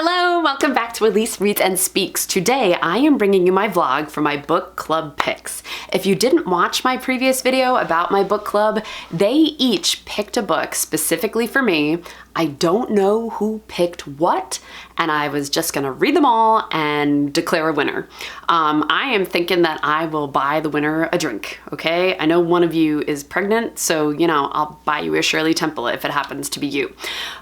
Hello, welcome back to Elise Reads and Speaks. Today I am bringing you my vlog for my book club picks. If you didn't watch my previous video about my book club, they each picked a book specifically for me. I don't know who picked what, and I was just gonna read them all and declare a winner. I am thinking that I will buy the winner a drink, okay? I know one of you is pregnant, so, you know, I'll buy you a Shirley Temple if it happens to be you,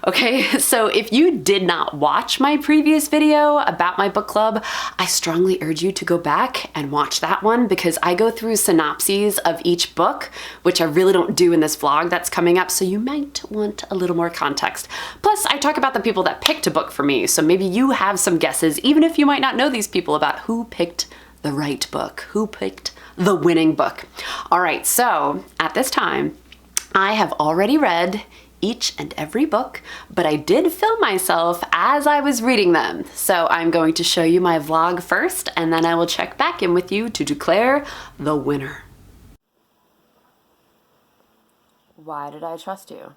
okay? So if you did not watch my previous video about my book club, I strongly urge you to go back and watch that one because I go through synopses of each book, which I really don't do in this vlog that's coming up, so you might want a little more context. Plus, I talk about the people that picked a book for me, so maybe you have some guesses, even if you might not know these people, about who picked the right book, who picked the winning book. All right, so at this time, I have already read each and every book, but I did film myself as I was reading them. So I'm going to show you my vlog first, and then I will check back in with you to declare the winner. Why did I trust you?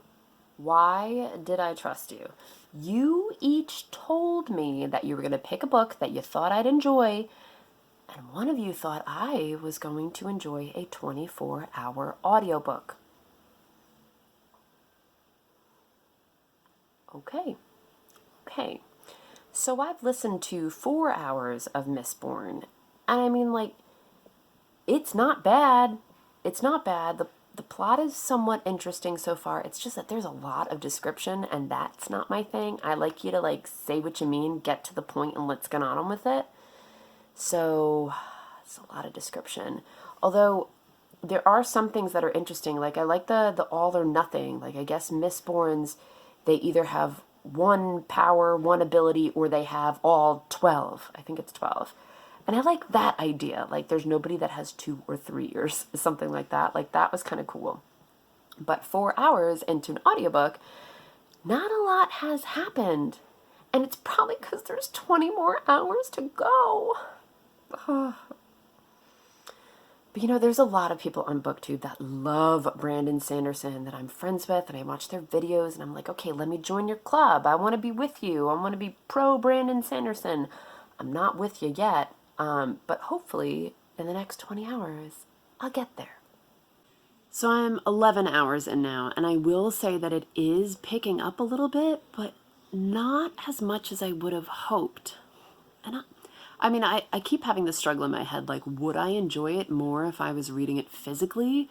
Why did I trust you? You each told me that you were going to pick a book that you thought I'd enjoy, and one of you thought I was going to enjoy a 24-hour audiobook. Okay. So I've listened to 4 hours of Mistborn, and I mean, like, it's not bad. It's not bad. The plot is somewhat interesting so far. It's just that there's a lot of description, and that's not my thing. I like you to, like, say what you mean, get to the point, and let's get on with it. So it's a lot of description. Although there are some things that are interesting. Like, I like the all or nothing. Like, I guess Mistborns, they either have one power, one ability, or they have all 12. I think it's 12. And I like that idea. Like, there's nobody that has 2 or 3 or something like that. Like, that was kind of cool. But 4 hours into an audiobook, not a lot has happened. And it's probably because there's 20 more hours to go. But, you know, there's a lot of people on BookTube that love Brandon Sanderson that I'm friends with, and I watch their videos, and I'm like, okay, let me join your club. I want to be with you. I want to be pro Brandon Sanderson. I'm not with you yet. But hopefully in the next 20 hours, I'll get there. So I'm 11 hours in now, and I will say that it is picking up a little bit, but not as much as I would have hoped. And I keep having this struggle in my head, like, would I enjoy it more if I was reading it physically?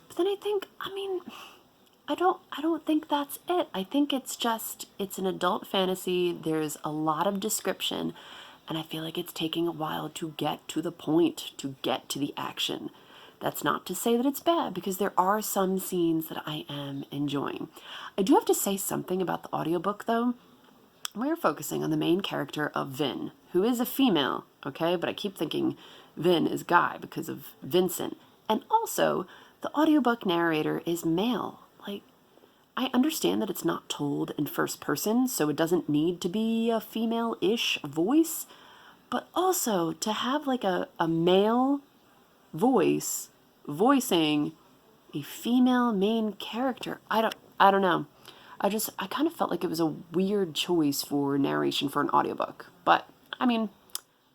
But then I think, I don't think that's it. I think it's an adult fantasy. There's a lot of description. And I feel like it's taking a while to get to the point, to get to the action. That's not to say that it's bad, because there are some scenes that I am enjoying. I do have to say something about the audiobook, though. We're focusing on the main character of Vin, who is a female, okay? But I keep thinking Vin is Guy because of Vincent. And also, the audiobook narrator is male. Like, I understand that it's not told in first person, so it doesn't need to be a female-ish voice, but also to have like a male voice voicing a female main character. I don't know. I kind of felt like it was a weird choice for narration for an audiobook. But I mean,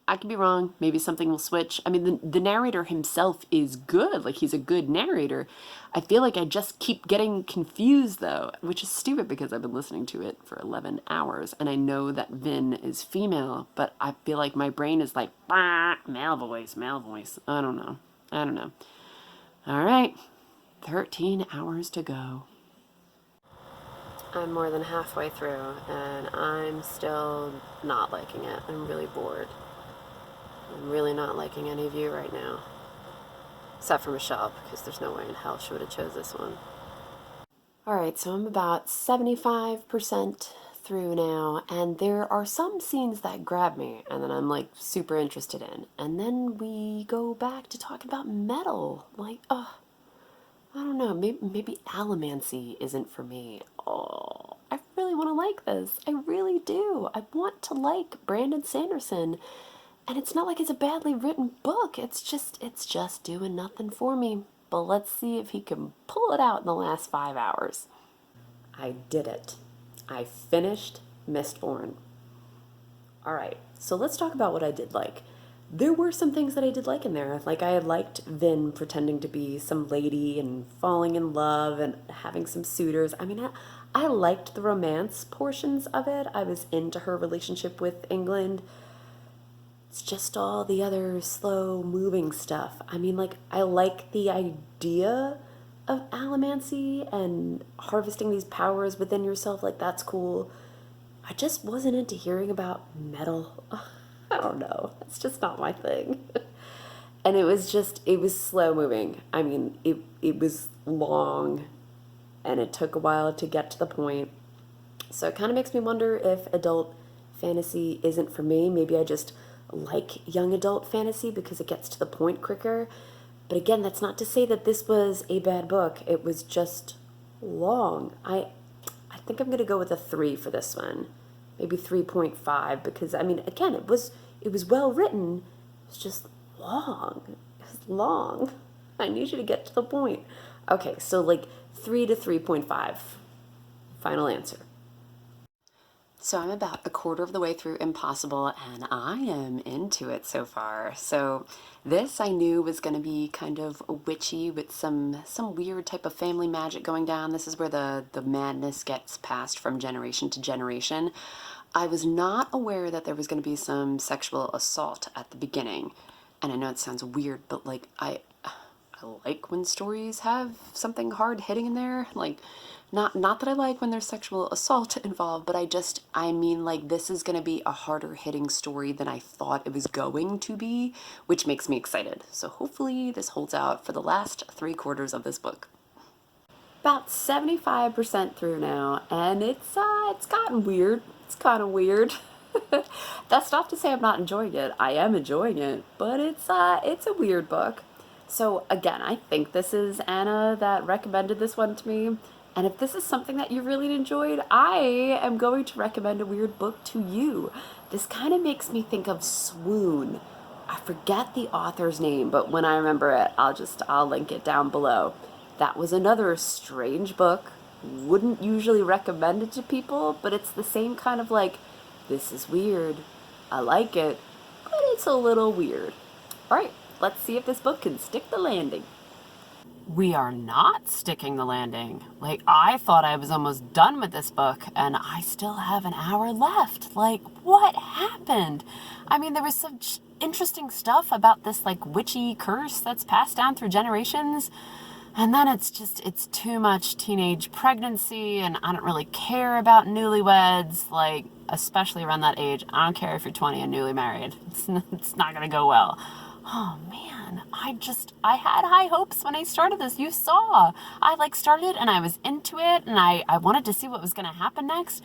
I could be wrong. Maybe something will switch. I mean, the narrator himself is good. Like, he's a good narrator. I feel like I just keep getting confused, though, which is stupid because I've been listening to it for 11 hours, and I know that Vin is female, but I feel like my brain is like, bah, male voice. I don't know. All right, 13 hours to go. I'm more than halfway through, and I'm still not liking it. I'm really bored. I'm really not liking any of you right now. Except for Michelle, because there's no way in hell she would have chose this one. Alright, so I'm about 75% through now, and there are some scenes that grab me, and then I'm, like, super interested in. And then we go back to talking about metal. Like, I don't know, maybe Allomancy isn't for me. Oh, I really want to like this. I really do. I want to like Brandon Sanderson. And it's not like it's a badly written book. It's just doing nothing for me. But let's see if he can pull it out in the last 5 hours. I did it. I finished Mistborn. All right, so let's talk about what I did like. There were some things that I did like in there. Like, I had liked Vin pretending to be some lady and falling in love and having some suitors. I mean, I liked the romance portions of it. I was into her relationship with England. It's just all the other slow moving stuff. I mean, like, I like the idea of allomancy and harvesting these powers within yourself. Like, that's cool. I just wasn't into hearing about metal. I don't know. It's just not my thing. And it was slow moving. I mean, it was long and it took a while to get to the point. So it kind of makes me wonder if adult fantasy isn't for me. Maybe I just like young adult fantasy because it gets to the point quicker. But again, that's not to say that this was a bad book. It was just long. I think I'm going to go with a 3 for this one. Maybe 3.5 because I mean, again, it was well written. It's just long. It's long. I need you to get to the point. Okay, so like 3 to 3.5. Final answer. So I'm about a quarter of the way through Impossible, and I am into it so far. So this I knew was going to be kind of witchy with some weird type of family magic going down. This is where the madness gets passed from generation to generation. I was not aware that there was going to be some sexual assault at the beginning. And I know it sounds weird, but like I like when stories have something hard hitting in there. Like, not that I like when there's sexual assault involved, but I mean, like, this is going to be a harder hitting story than I thought it was going to be, which makes me excited. So hopefully this holds out for the last 3/4 of this book. About 75% through now, and it's gotten weird. It's kind of weird. That's not to say I'm not enjoying it. I am enjoying it, but it's a weird book. So again, I think this is Anna that recommended this one to me. And if this is something that you really enjoyed, I am going to recommend a weird book to you. This kind of makes me think of Swoon. I forget the author's name, but when I remember it, I'll link it down below. That was another strange book. Wouldn't usually recommend it to people, but it's the same kind of like, this is weird. I like it, but it's a little weird. All right, let's see if this book can stick the landing. We are not sticking the landing. Like, I thought I was almost done with this book, and I still have an hour left. Like, what happened? I mean, there was such interesting stuff about this, like, witchy curse that's passed down through generations. And then it's too much teenage pregnancy, and I don't really care about newlyweds, like, especially around that age. I don't care if you're 20 and newly married. It's not going to go well. Oh, man, I had high hopes when I started this. You saw. I, like, started, and I was into it, and I wanted to see what was going to happen next.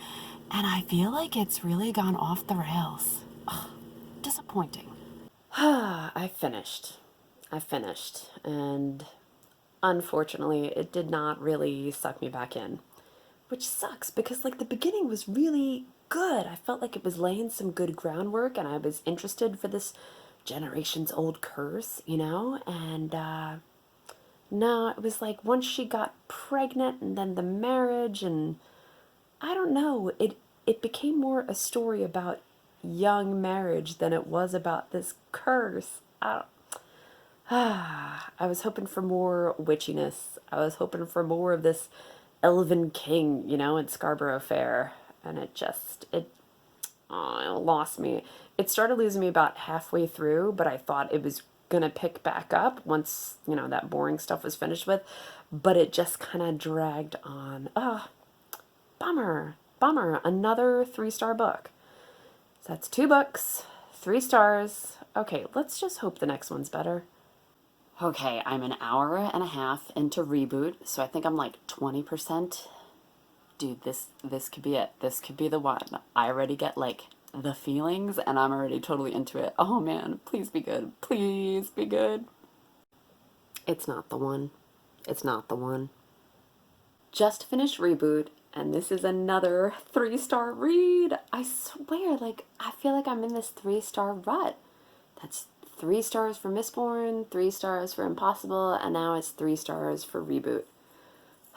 And I feel like it's really gone off the rails. Ugh, disappointing. I finished, and unfortunately, it did not really suck me back in, which sucks because, like, the beginning was really good. I felt like it was laying some good groundwork and I was interested for this generations old curse, you know? And, no, it was like once she got pregnant and then the marriage and I don't know, it became more a story about young marriage than it was about this curse. I was hoping for more witchiness. I was hoping for more of this elven king, you know, in Scarborough Fair. And it lost me. It started losing me about halfway through, but I thought it was gonna pick back up once, you know, that boring stuff was finished with. But it just kind of dragged on. Bummer. Bummer. Another 3-star book. So that's 2 books, 3 stars. Okay, let's just hope the next one's better. Okay, I'm an hour and a half into Reboot, so I think I'm like 20%. Dude, this could be it. This could be the one. I already get like the feelings and I'm already totally into it. Oh man, please be good. Please be good. It's not the one. It's not the one. Just finished Reboot, and this is another 3-star read. I swear, like, I feel like I'm in this 3-star rut. That's 3 stars for Mistborn, 3 stars for Impossible, and now it's 3 stars for Reboot.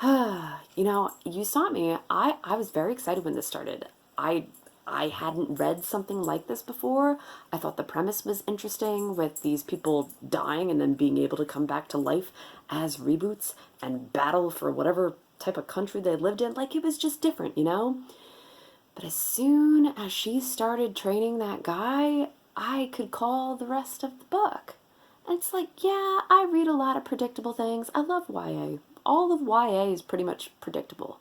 You know, you saw me. I was very excited when this started. I I hadn't read something like this before. I thought the premise was interesting with these people dying and then being able to come back to life as reboots and battle for whatever type of country they lived in. Like, it was just different, you know? But as soon as she started training that guy, I could call the rest of the book. And it's like, yeah, I read a lot of predictable things. I love YA. All of YA is pretty much predictable.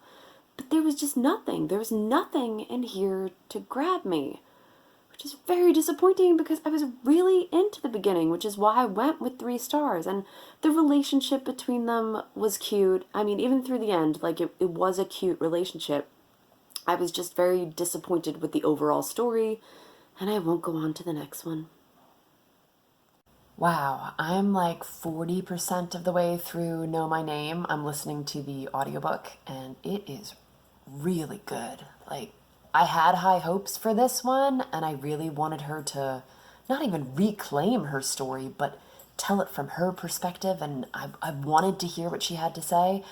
But there was just nothing. There was nothing in here to grab me, which is very disappointing because I was really into the beginning, which is why I went with 3 stars. And the relationship between them was cute. I mean, even through the end, like, it was a cute relationship. I was just very disappointed with the overall story, and I won't go on to the next one. Wow, I'm like 40% of the way through Know My Name. I'm listening to the audiobook, and it is really good. Like, I had high hopes for this one, and I really wanted her to not even reclaim her story, but tell it from her perspective, and I wanted to hear what she had to say.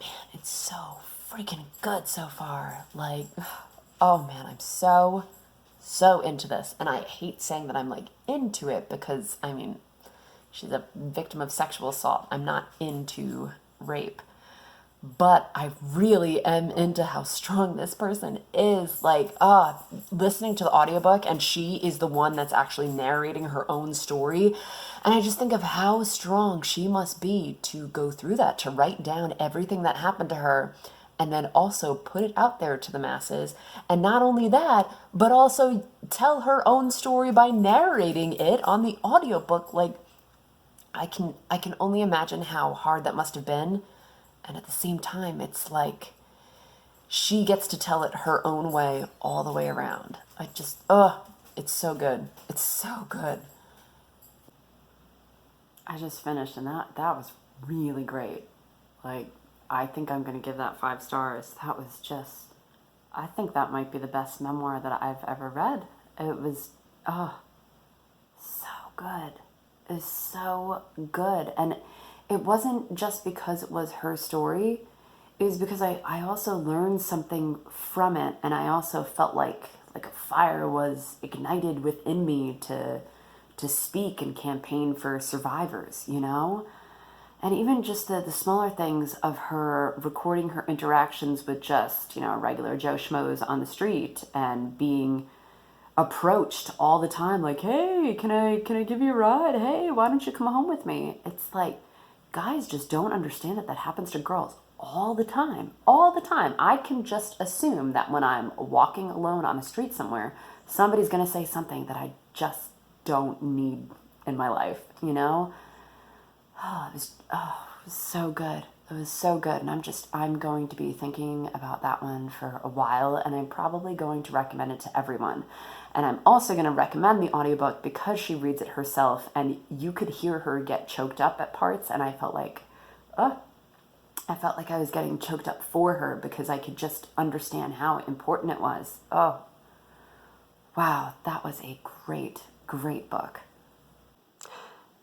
Man, it's so freaking good so far. Like, oh man, I'm so into this. And I hate saying that I'm like into it because, I mean, she's a victim of sexual assault. I'm not into rape. But I really am into how strong this person is. Like, listening to the audiobook, and she is the one that's actually narrating her own story. And I just think of how strong she must be to go through that, to write down everything that happened to her, and then also put it out there to the masses. And not only that, but also tell her own story by narrating it on the audiobook. Like, I can only imagine how hard that must have been. And at the same time, it's like she gets to tell it her own way all the way around. It's so good. It's so good. I just finished, and that was really great. Like, I think I'm going to give that 5 stars. That was just, I think that might be the best memoir that I've ever read. It was, so good. It's so good. And it wasn't just because it was her story. It was because I also learned something from it, and I also felt like a fire was ignited within me to speak and campaign for survivors, you know? And even just the smaller things of her recording her interactions with just, you know, regular Joe Schmoes on the street and being approached all the time, like, hey, can I give you a ride? Hey, why don't you come home with me? It's like, guys just don't understand that happens to girls all the time. All the time. I can just assume that when I'm walking alone on the street somewhere, somebody's going to say something that I just don't need in my life, you know? It was so good. It was so good. And I'm going to be thinking about that one for a while, and I'm probably going to recommend it to everyone. And I'm also going to recommend the audiobook because she reads it herself, and you could hear her get choked up at parts, and I felt like I was getting choked up for her because I could just understand how important it was. Oh, wow, that was a great, great book.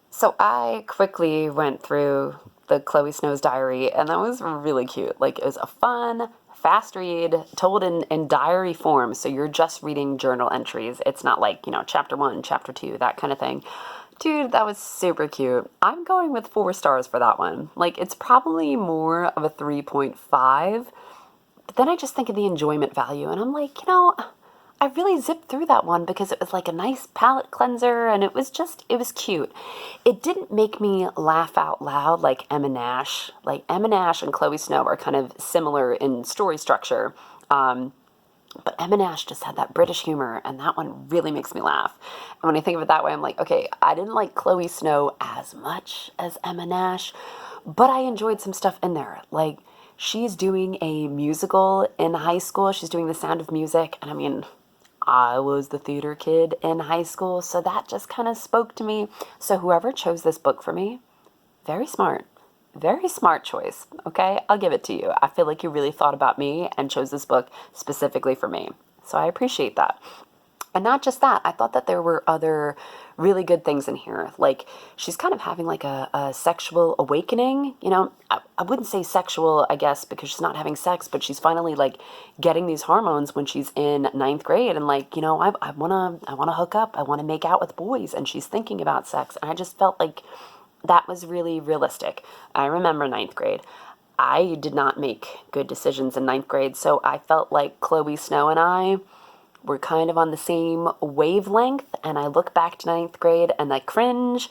So I quickly went through the Chloe Snow's diary, and that was really cute. Like, it was a fun, fast read, told in diary form, so you're just reading journal entries. It's not like, you know, chapter 1, chapter 2, that kind of thing. Dude, that was super cute. I'm going with 4 stars for that one. Like, it's probably more of a 3.5, but then I just think of the enjoyment value, and I'm like, you know, I really zipped through that one because it was like a nice palate cleanser, and it was cute. It didn't make me laugh out loud like Emma Nash. Like, Emma Nash and Chloe Snow are kind of similar in story structure. But Emma Nash just had that British humor, and that one really makes me laugh. And when I think of it that way, I'm like, okay, I didn't like Chloe Snow as much as Emma Nash, but I enjoyed some stuff in there. Like, she's doing a musical in high school. She's doing The Sound of Music, and I mean, I was the theater kid in high school, so that just kind of spoke to me. So whoever chose this book for me, very smart. Very smart choice, okay? I'll give it to you. I feel like you really thought about me and chose this book specifically for me. So I appreciate that. And not just that, I thought that there were other really good things in here. Like, she's kind of having like a sexual awakening. You know, I wouldn't say sexual, I guess, because she's not having sex, but she's finally like getting these hormones when she's in ninth grade. And like, you know, I wanna hook up. I wanna make out with boys. And she's thinking about sex. And I just felt like that was really realistic. I remember ninth grade. I did not make good decisions in ninth grade. So I felt like Chloe Snow and I were kind of on the same wavelength, and I look back to ninth grade and I cringe,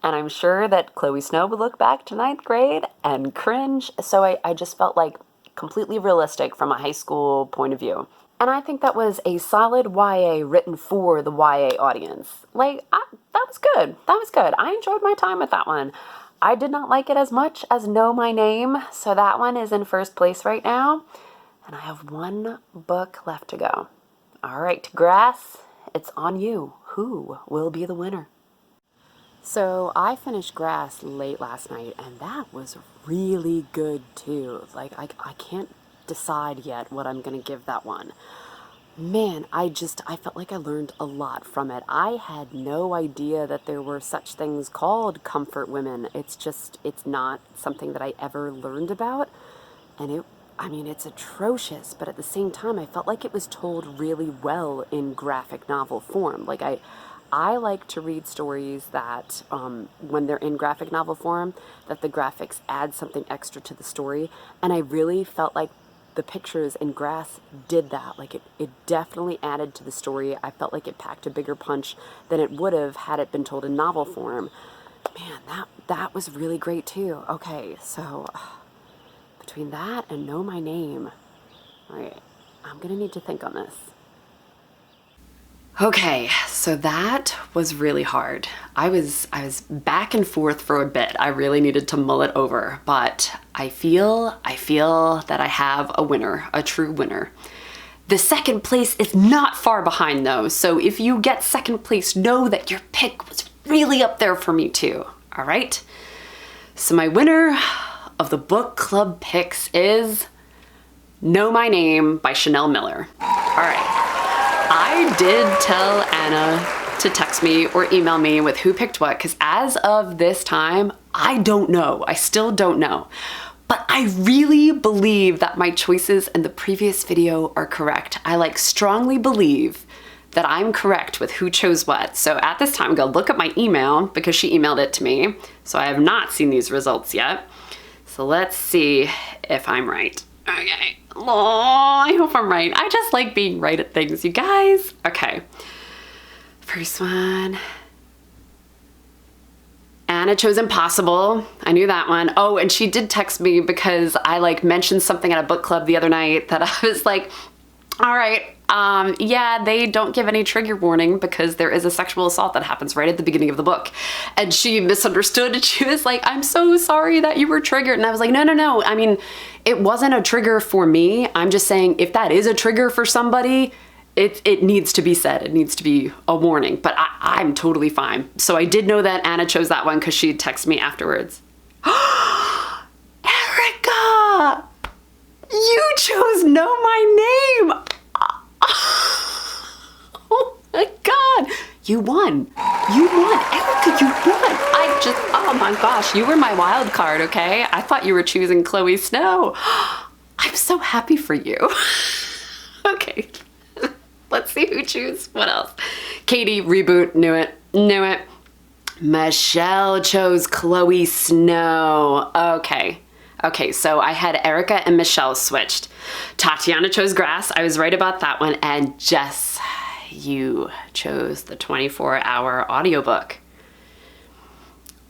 and I'm sure that Chloe Snow would look back to ninth grade and cringe. So I just felt like completely realistic from a high school point of view. And I think that was a solid YA written for the YA audience. Like, that was good. That was good. I enjoyed my time with that one. I did not like it as much as Know My Name, so that one is in first place right now. And I have one book left to go. All right, Grass, it's on you. Who will be the winner? So I finished Grass late last night, and that was really good too. Like, I can't decide yet what I'm going to give that one. Man, I felt like I learned a lot from it. I had no idea that there were such things called comfort women. It's not something that I ever learned about, and it's atrocious, but at the same time, I felt like it was told really well in graphic novel form. Like, I like to read stories that, when they're in graphic novel form, that the graphics add something extra to the story, and I really felt like the pictures in Grass did that. Like, it definitely added to the story. I felt like it packed a bigger punch than it would have had it been told in novel form. Man, that was really great, too. Okay, so between that and Know My Name, all right, I'm gonna need to think on this. Okay, so that was really hard. I was back and forth for a bit. I really needed to mull it over, but I feel that I have a winner, a true winner. The second place is not far behind though, so if you get second place, know that your pick was really up there for me too, all right? So my winner of the book club picks is Know My Name by Chanel Miller. All right, I did tell Anna to text me or email me with who picked what, because as of this time, I don't know. I still don't know. But I really believe that my choices in the previous video are correct. I strongly believe that I'm correct with who chose what. So at this time, I'm gonna look at my email because she emailed it to me. So I have not seen these results yet. So let's see if I'm right. Okay. Oh, I hope I'm right. I just like being right at things, you guys. Okay. First one. Anna chose Impossible. I knew that one. Oh, and she did text me because I mentioned something at a book club the other night that I was like, all right, yeah, they don't give any trigger warning because there is a sexual assault that happens right at the beginning of the book. And she misunderstood and she was like, I'm so sorry that you were triggered. And I was like, no. I mean, it wasn't a trigger for me. I'm just saying if that is a trigger for somebody, it needs to be said. It needs to be a warning, but I'm totally fine. So I did know that Anna chose that one because she texted me afterwards. Erica! You chose Know My Name! Oh my God! You won! You won! Erica, you won! Oh my gosh, you were my wild card, okay? I thought you were choosing Chloe Snow. I'm so happy for you. Okay, let's see who chose what else. Katie, Reboot, knew it. Michelle chose Chloe Snow. Okay, so I had Erica and Michelle switched. Tatiana chose Grass. I was right about that one. And Jess, you chose the 24-hour audiobook.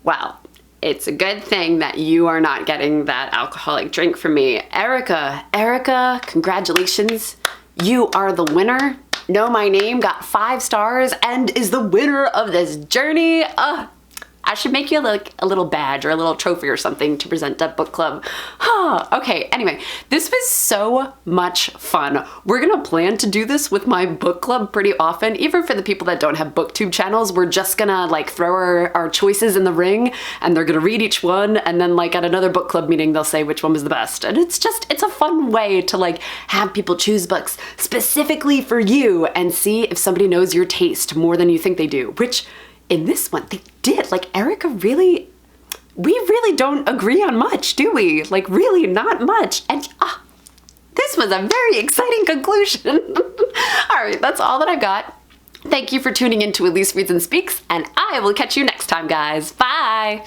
Well, it's a good thing that you are not getting that alcoholic drink from me. Erica, congratulations. You are the winner. Know My Name got 5 stars and is the winner of this journey. I should make you like a little badge or a little trophy or something to present at book club. Okay, anyway, this was so much fun. We're gonna plan to do this with my book club pretty often, even for the people that don't have booktube channels. We're just gonna like throw our choices in the ring and they're gonna read each one, and then like at another book club meeting they'll say which one was the best. And it's a fun way to like have people choose books specifically for you and see if somebody knows your taste more than you think they do, which in this one they did. Like Erica we really don't agree on much, do we? Like really not much. And this was a very exciting conclusion. All right, that's all that I've got. Thank you for tuning in to Elise Reads and Speaks, and I will catch you next time, guys. Bye.